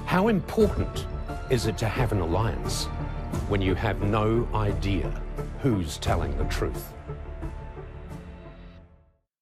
How important is it to have an alliance when you have no idea who's telling the truth?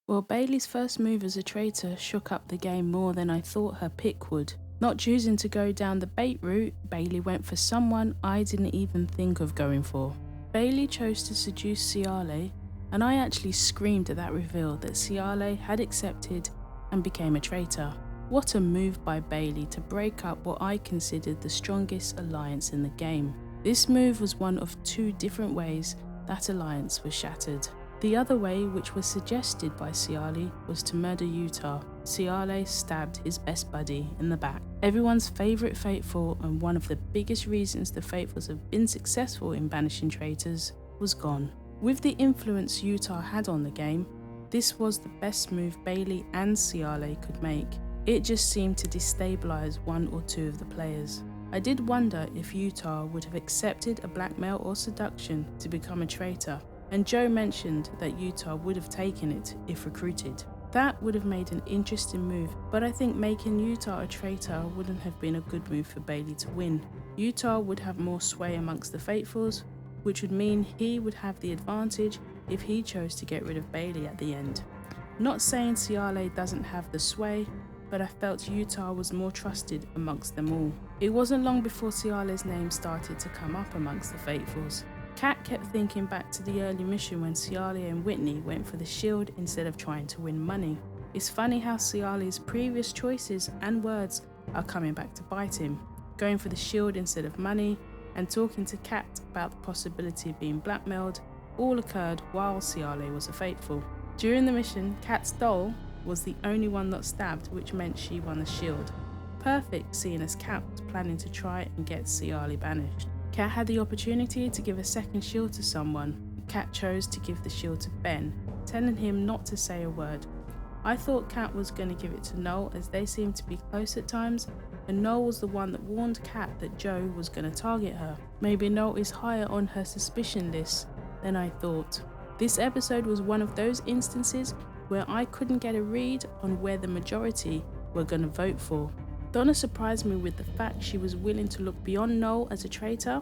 Well, Bailey's first move as a traitor shook up the game more than I thought her pick would. Not choosing to go down the bait route, Bailey went for someone I didn't even think of going for. Bailey chose to seduce Ciale, and I actually screamed at that reveal that Ciale had accepted and became a traitor. What a move by Bailey to break up what I considered the strongest alliance in the game. This move was one of two different ways that alliance was shattered. The other way, which was suggested by Ciale, was to murder Utah. Ciale stabbed his best buddy in the back. Everyone's favourite Faithful, and one of the biggest reasons the Faithfuls have been successful in banishing traitors, was gone. With the influence Utah had on the game, this was the best move Bailey and Ciale could make. It just seemed to destabilise one or two of the players. I did wonder if Utah would have accepted a blackmail or seduction to become a traitor, and Joe mentioned that Utah would have taken it if recruited. That would have made an interesting move, but I think making Utah a traitor wouldn't have been a good move for Bailey to win. Utah would have more sway amongst the Faithfuls, which would mean he would have the advantage if he chose to get rid of Bailey at the end. Not saying Ciale doesn't have the sway, but I felt Utah was more trusted amongst them all. It wasn't long before Ciale's name started to come up amongst the Faithfuls. Kat kept thinking back to the early mission when Ciale and Whitney went for the shield instead of trying to win money. It's funny how Ciale's previous choices and words are coming back to bite him, going for the shield instead of money, and talking to Kat about the possibility of being blackmailed, all occurred while Ciale was a Faithful. During the mission, Kat's doll was the only one not stabbed, which meant she won the shield. Perfect, seeing as Kat was planning to try and get Ciale banished. Kat had the opportunity to give a second shield to someone. Kat chose to give the shield to Ben, telling him not to say a word. I thought Kat was going to give it to Noel, as they seemed to be close at times, and Noel was the one that warned Kat that Joe was going to target her. Maybe Noel is higher on her suspicion list than I thought. This episode was one of those instances where I couldn't get a read on where the majority were going to vote for. Donna surprised me with the fact she was willing to look beyond Noel as a traitor,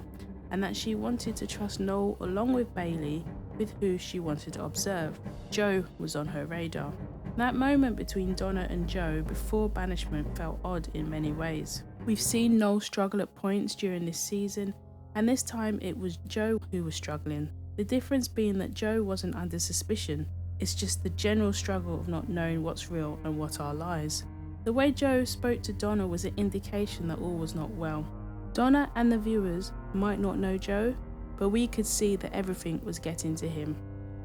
and that she wanted to trust Noel along with Bailey, with who she wanted to observe. Joe was on her radar. That moment between Donna and Joe before banishment felt odd in many ways. We've seen Noel struggle at points during this season, and this time it was Joe who was struggling. The difference being that Joe wasn't under suspicion. It's just the general struggle of not knowing what's real and what are lies. The way Joe spoke to Donna was an indication that all was not well. Donna and the viewers might not know Joe, but we could see that everything was getting to him.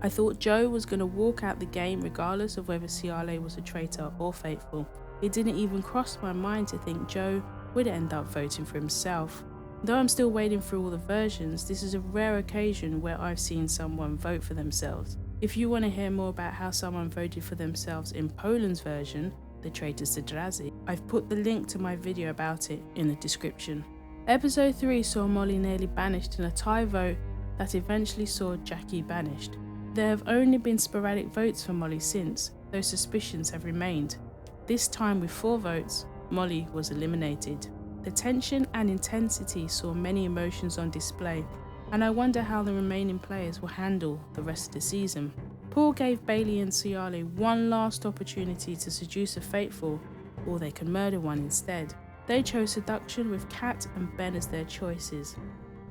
I thought Joe was going to walk out the game regardless of whether Ciale was a traitor or Faithful. It didn't even cross my mind to think Joe would end up voting for himself. Though I'm still waiting for all the versions, this is a rare occasion where I've seen someone vote for themselves. If you want to hear more about how someone voted for themselves in Poland's version, the Traitors New Zealand, I've put the link to my video about it in the description. Episode 3 saw Molly nearly banished in a tie vote that eventually saw Jackie banished. There have only been sporadic votes for Molly since, though suspicions have remained. This time with 4 votes, Molly was eliminated. The tension and intensity saw many emotions on display, and I wonder how the remaining players will handle the rest of the season. Paul gave Bailey and Ciale one last opportunity to seduce a Faithful, or they could murder one instead. They chose Seduction with Kat and Ben as their choices.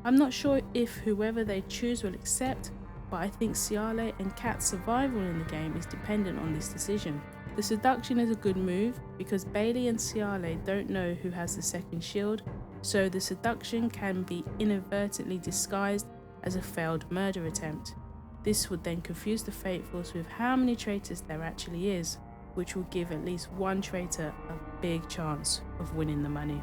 I'm not sure if whoever they choose will accept, but I think Ciale and Kat's survival in the game is dependent on this decision. The Seduction is a good move because Bailey and Ciale don't know who has the second shield, so the Seduction can be inadvertently disguised as a failed murder attempt. This would then confuse the Faithfuls with how many traitors there actually is, which will give at least one traitor a big chance of winning the money.